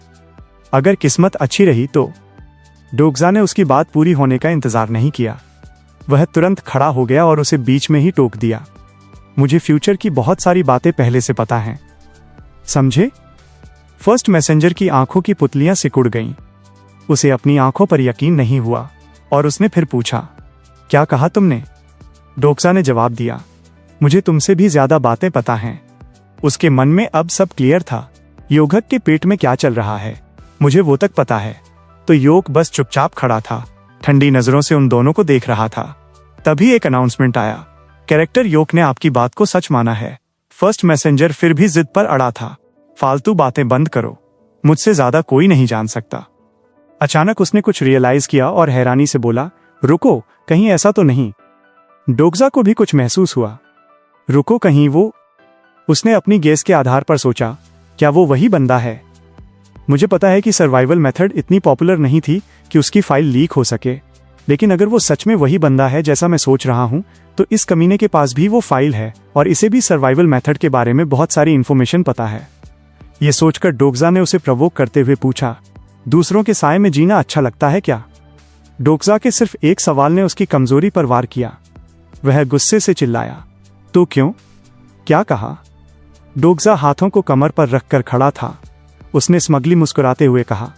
अगर किस्मत अच्छी रही तो। डोगजा ने उसकी बात पूरी होने का इंतजार नहीं किया। वह तुरंत खड़ा हो गया और उसे बीच में ही टोक दिया, मुझे फ्यूचर की बहुत सारी बातें पहले से पता हैं, समझे? फर्स्ट मैसेंजर की आंखों की पुतलियां सिकुड़ गईं। उसे अपनी आंखों पर यकीन नहीं हुआ और उसने फिर पूछा, क्या कहा तुमने? डोगजा ने जवाब दिया, मुझे तुमसे भी ज्यादा बातें पता हैं। उसके मन में अब सब क्लियर था। योगक के पेट में क्या चल रहा है, मुझे वो तक पता है। तो योक बस चुपचाप खड़ा था, ठंडी नजरों से उन दोनों को देख रहा था। तभी एक अनाउंसमेंट आया, कैरेक्टर योक ने आपकी बात को सच माना है। फर्स्ट मैसेंजर फिर भी जिद पर अड़ा था, फालतू बातें बंद करो, मुझसे ज्यादा कोई नहीं जान सकता। अचानक उसने कुछ रियलाइज किया और हैरानी से बोला, रुको, कहीं ऐसा तो नहीं? डोगजा को भी कुछ महसूस हुआ। रुको, कहीं वो? उसने अपनी गेस के आधार पर सोचा, क्या वो वही बंदा है? मुझे पता है कि सर्वाइवल मेथड इतनी पॉपुलर नहीं थी कि उसकी फाइल लीक हो सके, लेकिन अगर वो सच में वही बंदा है जैसा मैं सोच रहा हूं, तो इस कमीने के पास भी वो फाइल है और इसे भी सर्वाइवल मेथड के बारे में बहुत सारी इन्फॉर्मेशन पता है। ये सोचकर डोगजा ने उसे प्रवोक करते हुए पूछा, दूसरों के साए में जीना अच्छा लगता है क्या? डोगजा के सिर्फ एक सवाल ने उसकी कमजोरी पर वार किया। वह गुस्से से चिल्लाया, तो क्यों? क्या कहा? डोगजा हाथों को कमर पर रखकर खड़ा था। उसने स्मगली मुस्कुराते हुए कहा,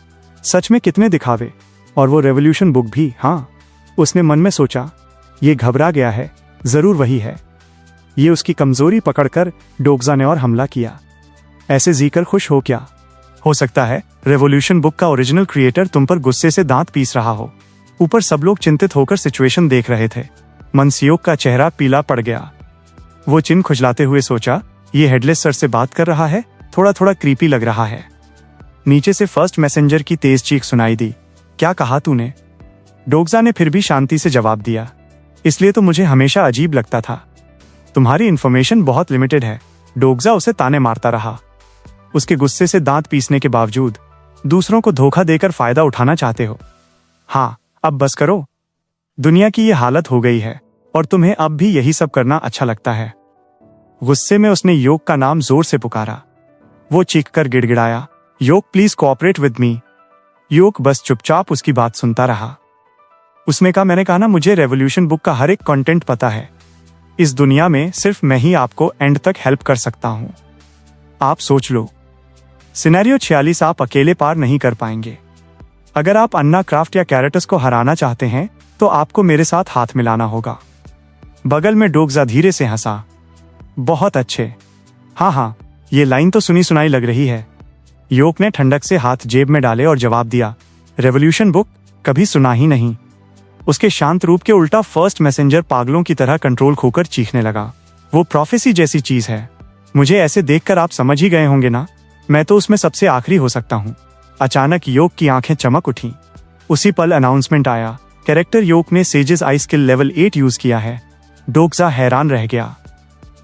सच में कितने दिखावे, और वो रेवोल्यूशन बुक भी। हाँ, उसने मन में सोचा, ये घबरा गया है, जरूर वही है। ये उसकी कमजोरी पकड़कर डोगजा ने और हमला किया। ऐसे जीकर खुश हो क्या? हो सकता है रेवोल्यूशन बुक का ओरिजिनल क्रिएटर तुम पर गुस्से से दांत पीस रहा हो। ऊपर सब लोग चिंतित होकर सिचुएशन देख रहे थे। मनसियोक का चेहरा पीला पड़ गया। वो चिन खुजलाते हुए सोचा, ये हेडलेस सर से बात कर रहा है, थोड़ा थोड़ा क्रीपी लग रहा है। नीचे से फर्स्ट मैसेंजर की तेज चीख सुनाई दी, क्या कहा तूने? डोगजा ने फिर भी शांति से जवाब दिया, इसलिए तो मुझे हमेशा अजीब लगता था, तुम्हारी इन्फॉर्मेशन बहुत लिमिटेड है। डोगजा उसे ताने मारता रहा। उसके गुस्से से दांत पीसने के बावजूद दूसरों को धोखा देकर फायदा उठाना चाहते हो। हाँ, अब बस करो, दुनिया की ये हालत हो गई है और तुम्हें अब भी यही सब करना अच्छा लगता है। गुस्से में उसने योक का नाम जोर से पुकारा। वो चीखकर गिड़गिड़ाया, योक प्लीज कोऑपरेट विद मी। योक बस चुपचाप उसकी बात सुनता रहा। उसने कहा, मैंने कहा ना, मुझे रेवोल्यूशन बुक का हर एक कंटेंट पता है। इस दुनिया में सिर्फ मैं ही आपको एंड तक हेल्प कर सकता हूं। आप सोच लो, सिनेरियो 46 आप अकेले पार नहीं कर पाएंगे। अगर आप अन्ना क्राफ्ट या कैरेटस को हराना चाहते हैं तो आपको मेरे साथ हाथ मिलाना होगा। बगल में डोगजा धीरे से हंसा। बहुत अच्छे, हाँ, ये लाइन तो सुनी सुनाई लग रही है। योक ने ठंडक से हाथ जेब में डाले और जवाब दिया, रेवोल्यूशन बुक कभी सुना ही नहीं। उसके शांत रूप के उल्टा फर्स्ट मैसेंजर पागलों की तरह कंट्रोल खोकर चीखने लगा। वो प्रोफेसी जैसी चीज है। मुझे ऐसे देखकर आप समझ ही गए होंगे ना, मैं तो उसमें सबसे आखिरी हो सकता हूँ। अचानक योक की आंखें चमक उठी। उसी पल अनाउंसमेंट आया, कैरेक्टर योक ने सेजेस आई स्किल लेवल 8 यूज किया है। डोगजा हैरान रह गया।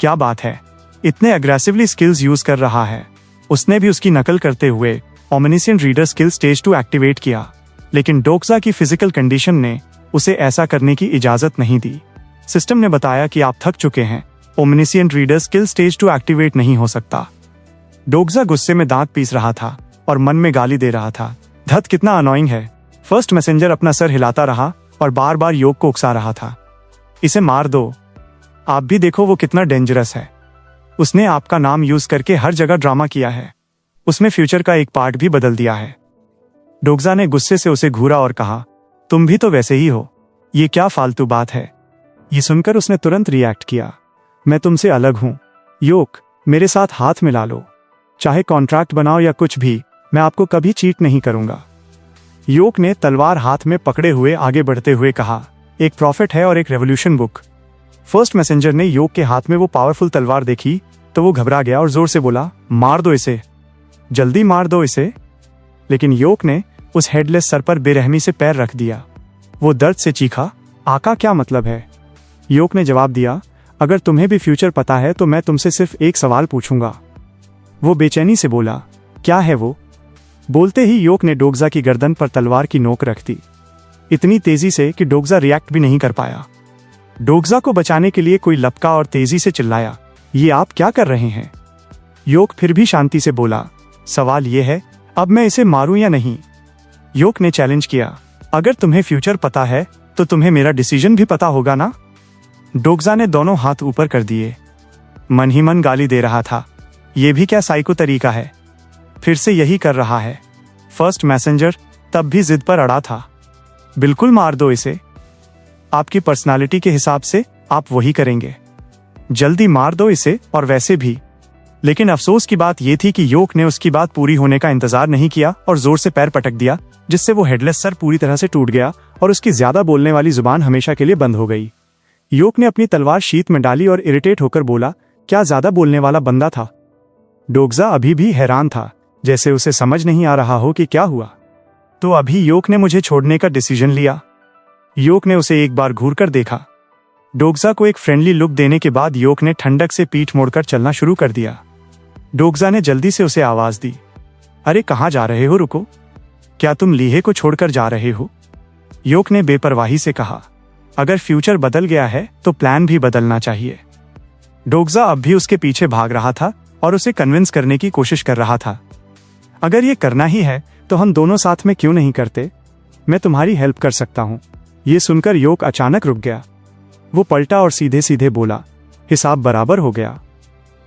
क्या बात है, इतने अग्रेसिवली स्किल्स यूज कर रहा है। उसने भी उसकी नकल करते हुए ओमनिशिएंट रीडर स्किल स्टेज 2 एक्टिवेट किया, लेकिन डोगजा की फिजिकल कंडीशन ने उसे ऐसा करने की इजाजत नहीं दी। सिस्टम ने बताया कि आप थक चुके हैं, ओमनिशिएंट रीडर स्किल स्टेज 2 एक्टिवेट नहीं हो सकता। डोगजा गुस्से में दांत पीस रहा था और मन में गाली दे रहा था। धत, कितना अनोइंग है। फर्स्ट मैसेंजर अपना सर हिलाता रहा और बार बार योक को उकसा रहा था। इसे मार दो, आप भी देखो वो कितना डेंजरस है। उसने आपका नाम यूज करके हर जगह ड्रामा किया है। उसने फ्यूचर का एक पार्ट भी बदल दिया है। डोगजा ने गुस्से से उसे घूरा और कहा, तुम भी तो वैसे ही हो, ये क्या फालतू बात है। ये सुनकर उसने तुरंत रिएक्ट किया, मैं तुमसे अलग हूं। योक, मेरे साथ हाथ मिला लो, चाहे कॉन्ट्रैक्ट बनाओ या कुछ भी, मैं आपको कभी चीट नहीं करूंगा। योक ने तलवार हाथ में पकड़े हुए आगे बढ़ते हुए कहा, एक प्रॉफिट है और एक रेवोल्यूशन बुक। फर्स्ट मैसेंजर ने योक के हाथ में वो पावरफुल तलवार देखी तो वो घबरा गया और जोर से बोला, मार दो इसे, जल्दी मार दो इसे। लेकिन योक ने उस हेडलेस सर पर बेरहमी से पैर रख दिया। वो दर्द से चीखा, आका क्या मतलब है? योक ने जवाब दिया, अगर तुम्हें भी फ्यूचर पता है तो मैं तुमसे सिर्फ एक सवाल पूछूंगा। वो बेचैनी से बोला, क्या है वो? बोलते ही योक ने डोगजा की गर्दन पर तलवार की नोक रख दी, इतनी तेजी से कि डोगजा रिएक्ट भी नहीं कर पाया। डोगजा को बचाने के लिए कोई लपका और तेजी से चिल्लाया, ये आप क्या कर रहे हैं? योक फिर भी शांति से बोला, सवाल ये है, अब मैं इसे मारूं या नहीं? योक ने चैलेंज किया, अगर तुम्हें फ्यूचर पता है तो तुम्हें मेरा डिसीजन भी पता होगा ना? डोगजा ने दोनों हाथ ऊपर कर दिए। मन ही मन गाली दे रहा था, ये भी क्या साइको तरीका है? फिर से यही कर रहा है। फर्स्ट मैसेंजर तब भी जिद पर अड़ा था, बिल्कुल मार दो इसे, आपकी पर्सनालिटी के हिसाब से आप वही करेंगे, जल्दी मार दो इसे। और वैसे भी, लेकिन अफसोस की बात यह थी कि योक ने उसकी बात पूरी होने का इंतजार नहीं किया और जोर से पैर पटक दिया, जिससे वो हेडलेस सर पूरी तरह से टूट गया और उसकी ज्यादा बोलने वाली जुबान हमेशा के लिए बंद हो गई। योक ने अपनी तलवार शीत में डाली और इरिटेट होकर बोला, क्या ज्यादा बोलने वाला बंदा था? डोगजा अभी भी हैरान था, जैसे उसे समझ नहीं आ रहा हो कि क्या हुआ। तो अभी योक ने मुझे छोड़ने का डिसीजन लिया? योक ने उसे एक बार घूरकर देखा। डोगजा को एक फ्रेंडली लुक देने के बाद योक ने ठंडक से पीठ मोड़कर चलना शुरू कर दिया। डोगजा ने जल्दी से उसे आवाज दी, अरे कहाँ जा रहे हो? रुको, क्या तुम लीहे को छोड़कर जा रहे हो? योक ने बेपरवाही से कहा, अगर फ्यूचर बदल गया है तो प्लान भी बदलना चाहिए। डोगजा अब भी उसके पीछे भाग रहा था और उसे कन्विंस करने की कोशिश कर रहा था, अगर ये करना ही है तो हम दोनों साथ में क्यों नहीं करते? मैं तुम्हारी हेल्प कर सकता हूँ। ये सुनकर योक अचानक रुक गया। वो पलटा और सीधे सीधे बोला, हिसाब बराबर हो गया।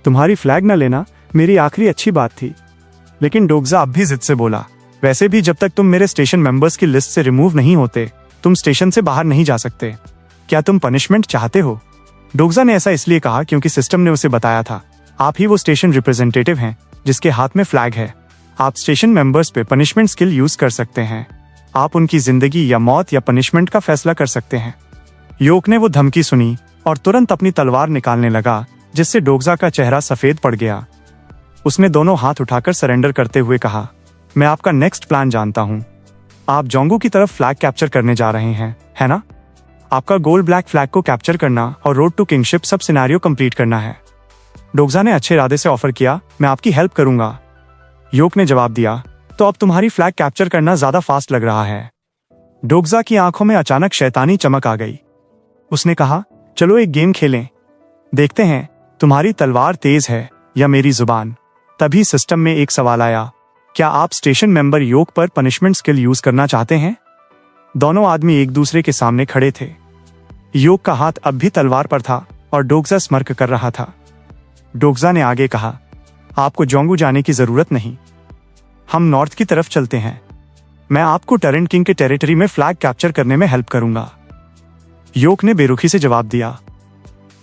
तुम्हारी फ्लैग न लेना मेरी आखिरी अच्छी बात थी। लेकिन डोगजा अब भी जिद से बोला, वैसे भी जब तक तुम मेरे स्टेशन मेंबर्स की लिस्ट से रिमूव नहीं होते तुम स्टेशन से बाहर नहीं जा सकते। क्या तुम पनिशमेंट चाहते हो? डोगजा ने ऐसा इसलिए कहा क्योंकि सिस्टम ने उसे बताया था, आप ही वो स्टेशन रिप्रेजेंटेटिव हैं जिसके हाथ में फ्लैग है। आप स्टेशन मेंबर्स पे पनिशमेंट स्किल यूज कर सकते हैं। आप उनकी जिंदगी या मौत या पनिशमेंट का फैसला कर सकते हैं। योक ने वो धमकी सुनी और तुरंत अपनी तलवार निकालने लगा, जिससे डोगजा का चेहरा सफेद पड़ गया। उसने दोनों हाथ उठाकर सरेंडर करते हुए कहा, मैं आपका नेक्स्ट प्लान जानता हूँ। आप जोंगू की तरफ फ्लैग कैप्चर करने जा रहे हैं, है ना? आपका गोल ब्लैक फ्लैग को कैप्चर करना और रोड टू किंगशिप सब सिनेरियो कंप्लीट करना है। डोगजा ने अच्छे इरादे से ऑफर किया, मैं आपकी हेल्प करूंगा। योक ने जवाब दिया, तो अब तुम्हारी फ्लैग कैप्चर करना ज्यादा फास्ट लग रहा है। डोगजा की आंखों में अचानक शैतानी चमक आ गई। उसने कहा, चलो एक गेम खेलें, देखते हैं तुम्हारी तलवार तेज है या मेरी जुबान। तभी सिस्टम में एक सवाल आया, क्या आप स्टेशन मेंबर योक पर पनिशमेंट स्किल यूज करना चाहते हैं? दोनों आदमी एक दूसरे के सामने खड़े थे। योक का हाथ अब भी तलवार पर था और डोग्जा स्मर्क कर रहा था। डोग्जा ने आगे कहा, आपको जोंगू जाने की जरूरत नहीं, हम नॉर्थ की तरफ चलते हैं। मैं आपको टरेंट किंग के टेरिटरी में फ्लैग कैप्चर करने में हेल्प करूंगा। योक ने बेरुखी से जवाब दिया,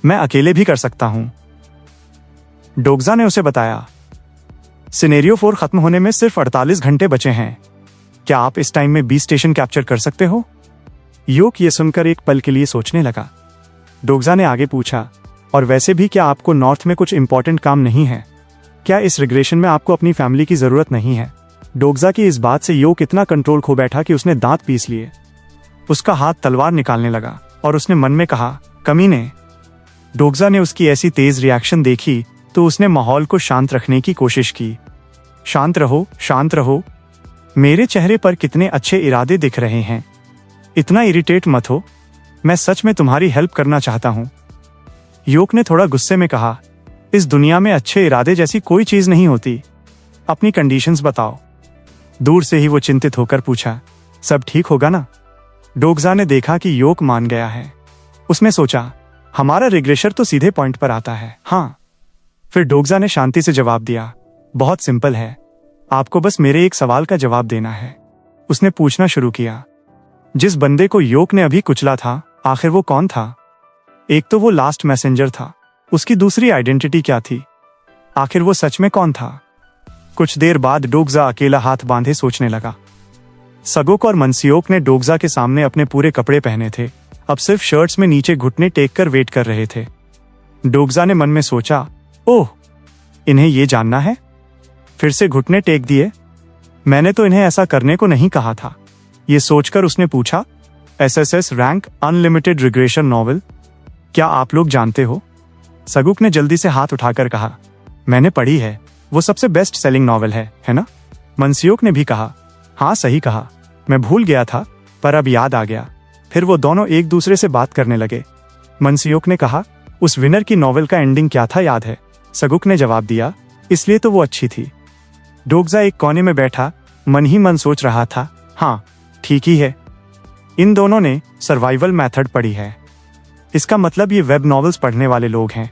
मैं अकेले भी कर सकता हूं। डोग्जा ने उसे बताया, सिनेरियो 4 खत्म होने में सिर्फ 48 घंटे बचे हैं। क्या आप इस टाइम में 20 स्टेशन कैप्चर कर सकते हो? योक ये सुनकर एक पल के लिए सोचने लगा। डोग्जा ने आगे पूछा, और वैसे भी क्या आपको नॉर्थ में कुछ इंपॉर्टेंट काम नहीं है? क्या इस रिग्रेशन में आपको अपनी फैमिली की जरूरत नहीं है? डोग्जा की इस बात से योक इतना कंट्रोल खो बैठा कि उसने दांत पीस लिए। उसका हाथ तलवार निकालने लगा और उसने मन में कहा, कमीने। डोग्जा ने उसकी ऐसी तेज रिएक्शन देखी तो उसने माहौल को शांत रखने की कोशिश की। शांत रहो, शांत रहो। मेरे चेहरे पर कितने अच्छे इरादे दिख रहे हैं। इतना इरिटेट मत हो, मैं सच में तुम्हारी हेल्प करना चाहता हूं। योक ने थोड़ा गुस्से में कहा, इस दुनिया में अच्छे इरादे जैसी कोई चीज नहीं होती। अपनी कंडीशंस बताओ। दूर से ही वो चिंतित होकर पूछा, सब ठीक होगा ना? डोग्जा ने देखा कि योक मान गया है। उसने सोचा, हमारा रिग्रेशर तो सीधे पॉइंट पर आता है। हाँ। फिर डोग्जा ने शांति से जवाब दिया, बहुत सिंपल है, आपको बस मेरे एक सवाल का जवाब देना है। उसने पूछना शुरू किया, जिस बंदे को योक ने अभी कुचला था, आखिर वो कौन था? एक तो वो लास्ट मैसेंजर था, उसकी दूसरी आइडेंटिटी क्या थी? आखिर वो सच में कौन था? कुछ देर बाद डोग्जा अकेला हाथ बांधे सोचने लगा। सगुक और मनसियोक ने डोग्जा के सामने अपने पूरे कपड़े पहने थे, अब सिर्फ शर्ट्स में नीचे घुटने टेक कर वेट कर रहे थे। डोग्जा ने मन में सोचा, ओह, इन्हें ये जानना है? फिर से घुटने टेक दिए? मैंने तो इन्हें ऐसा करने को नहीं कहा था। ये सोचकर उसने पूछा, SSS rank unlimited regression novel, क्या आप लोग जानते हो? सगुक ने जल्दी से हाथ उठाकर कहा, मैंने पढ़ी है, वो सबसे बेस्ट सेलिंग नॉवल है ना? मनसियोक ने भी कहा, हाँ सही कहा, मैं भूल गया था पर अब याद आ गया। फिर वो दोनों एक दूसरे से बात करने लगे। मनसियोक ने कहा, उस विनर की नॉवल का एंडिंग क्या था याद है? सगुक ने जवाब दिया, इसलिए तो वो अच्छी थी। डोग्जा एक कोने में बैठा मन ही मन सोच रहा था, हाँ ठीक ही है, इन दोनों ने सर्वाइवल मेथड पढ़ी है। इसका मतलब ये वेब नॉवेल्स पढ़ने वाले लोग हैं।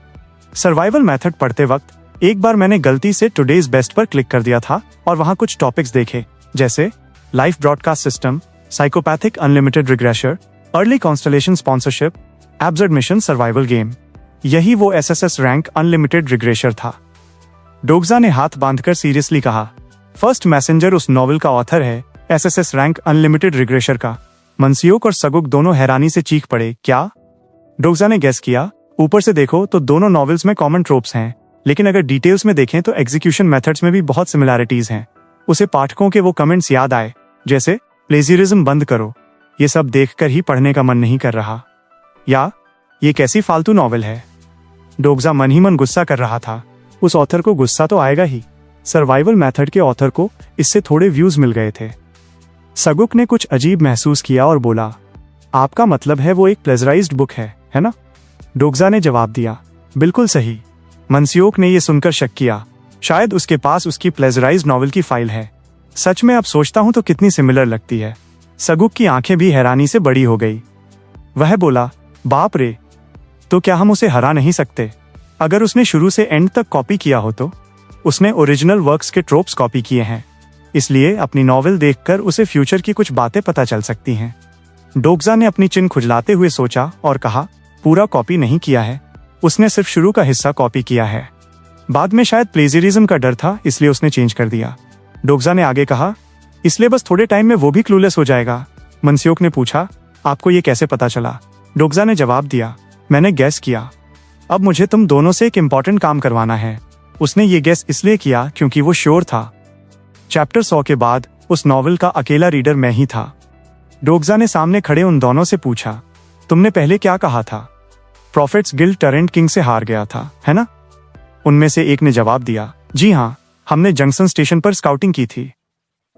सर्वाइवल मेथड पढ़ते वक्त एक बार मैंने गलती से टुडेज बेस्ट पर क्लिक कर दिया था और वहां कुछ टॉपिक्स देखे, जैसे life broadcast system, psychopathic unlimited regressor, early constellation sponsorship, absurd mission survival game. यही वो एसएसएस रैंक अनलिमिटेड रिग्रेशर था। डोग्जा ने हाथ बांधकर सीरियसली कहा, फर्स्ट मैसेंजर उस नॉवेल का ऑथर है, एसएसएस रैंक अनलिमिटेड रिग्रेशर का। मनसियोक और सगुक दोनों हैरानी से चीख पड़े, क्या? डोग्जा ने गेस किया, ऊपर से देखो तो दोनों नॉवेल्स में कॉमन ट्रोप्स हैं, लेकिन अगर डिटेल्स में देखें तो एग्जीक्यूशन मेथड्स में भी बहुत सिमिलैरिटीज हैं। उसे पाठकों के वो कमेंट्स याद आए, जैसे प्लेजियरिज्म बंद करो। ये सब देखकर ही पढ़ने का मन नहीं कर रहा, या ये कैसी फालतू नॉवेल है। डोग्जा मन ही मन गुस्सा कर रहा था। उस ऑथर को गुस्सा तो आएगा ही, सर्वाइवल मेथड के ऑथर को इससे थोड़े व्यूज मिल गए थे। सगुक ने कुछ अजीब महसूस किया और बोला, आपका मतलब है वो एक प्लेजराइज्ड बुक है ना? डोग्जा ने जवाब दिया, बिल्कुल सही। मनसियोक ने यह सुनकर शक किया, शायद उसके पास उसकी प्लेजराइज्ड नॉवेल की फाइल है। सच में अब सोचता हूं तो कितनी सिमिलर लगती है। सगुक की आंखें भी हैरानी से बड़ी हो गई। वह बोला, बाप रे, तो क्या हम उसे हरा नहीं सकते? अगर उसने शुरू से एंड तक कॉपी किया हो तो? उसने ओरिजिनल वर्क्स के ट्रोप्स कॉपी किए हैं, इसलिए अपनी नॉवेल देखकर उसे फ्यूचर की कुछ बातें पता चल सकती हैं। डोग्जा ने अपनी चिन खुजलाते हुए सोचा और कहा, पूरा कॉपी नहीं किया है, उसने सिर्फ शुरू का हिस्सा कॉपी किया है। बाद में शायद प्लेजियरिज्म का डर था, इसलिए उसने चेंज कर दिया। डोग्जा ने आगे कहा, इसलिए बस थोड़े टाइम में वो भी क्लूलेस हो जाएगा। मनसियोक ने पूछा, आपको ये कैसे पता चला? डोग्जा ने जवाब दिया, मैंने गैस किया। अब मुझे तुम दोनों से एक इम्पॉर्टेंट काम करवाना है। उसने ये गैस इसलिए किया क्योंकि वो श्योर था। चैप्टर 100 के बाद उस नॉवेल का अकेला रीडर मैं ही था। डोग्जा ने सामने खड़े उन दोनों से पूछा, तुमने पहले क्या कहा था? प्रॉफिट्स गिल्ड टरेंट किंग से हार गया था, है ना? उनमें से एक ने जवाब दिया, जी हाँ, हमने जंक्शन स्टेशन पर स्काउटिंग की थी।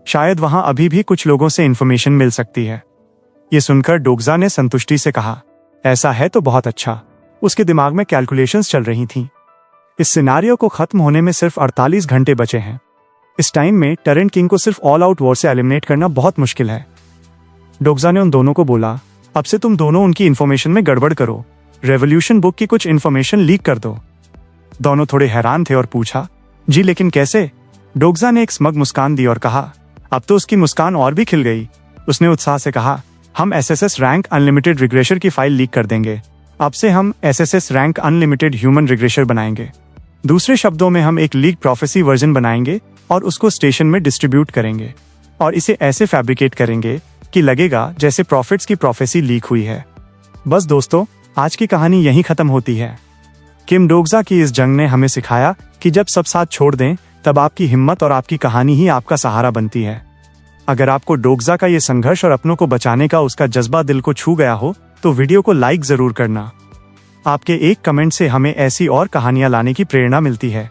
शायद वहां अभी भी कुछ लोगों से इंफॉर्मेशन मिल सकती है। ये सुनकर डोग्जा ने संतुष्टि से कहा, ऐसा है तो बहुत अच्छा। उसके दिमाग में कैलकुलेशंस चल रही थीं। इस सिनारियो को खत्म होने में सिर्फ 48 घंटे बचे हैं। इस टाइम में टरेंट किंग को सिर्फ ऑल आउट वॉर से एलिमिनेट करना बहुत मुश्किल है। डोग्जा ने उन दोनों को बोला, अब से तुम दोनों उनकी इन्फॉर्मेशन में गड़बड़ करो, रेवोल्यूशन बुक की कुछ इन्फॉर्मेशन लीक कर दो। दोनों थोड़े हैरान थे और पूछा, जी लेकिन कैसे? डोग्जा ने एक स्मग मुस्कान दी और कहा, अब तो उसकी मुस्कान और भी खिल गई। उसने उत्साह से कहा, हम एसएसएस रैंक अनलिमिटेड रिग्रेशर की फाइल लीक कर देंगे। अब से हम एसएसएस रैंक अनलिमिटेड ह्यूमन रिग्रेशर बनाएंगे। दूसरे शब्दों में हम एक लीक प्रोफेसी वर्जन बनाएंगे और उसको स्टेशन में डिस्ट्रीब्यूट करेंगे और इसे ऐसे फैब्रिकेट करेंगे कि लगेगा जैसे प्रॉफिट्स की प्रोफेसी लीक हुई है। बस दोस्तों, आज की कहानी यहीं खत्म होती है। किम डोग्जा की इस जंग ने हमें सिखाया कि जब सब साथ छोड़ दें तब आपकी हिम्मत और आपकी कहानी ही आपका सहारा बनती है। अगर आपको डोग्जा का ये संघर्ष और अपनों को बचाने का उसका जज्बा दिल को छू गया हो तो वीडियो को लाइक जरूर करना। आपके एक कमेंट से हमें ऐसी और कहानियां लाने की प्रेरणा मिलती है।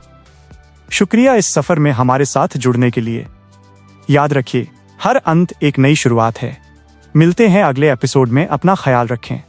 शुक्रिया इस सफर में हमारे साथ जुड़ने के लिए। याद रखिए, हर अंत एक नई शुरुआत है। मिलते हैं अगले एपिसोड में। अपना ख्याल रखें।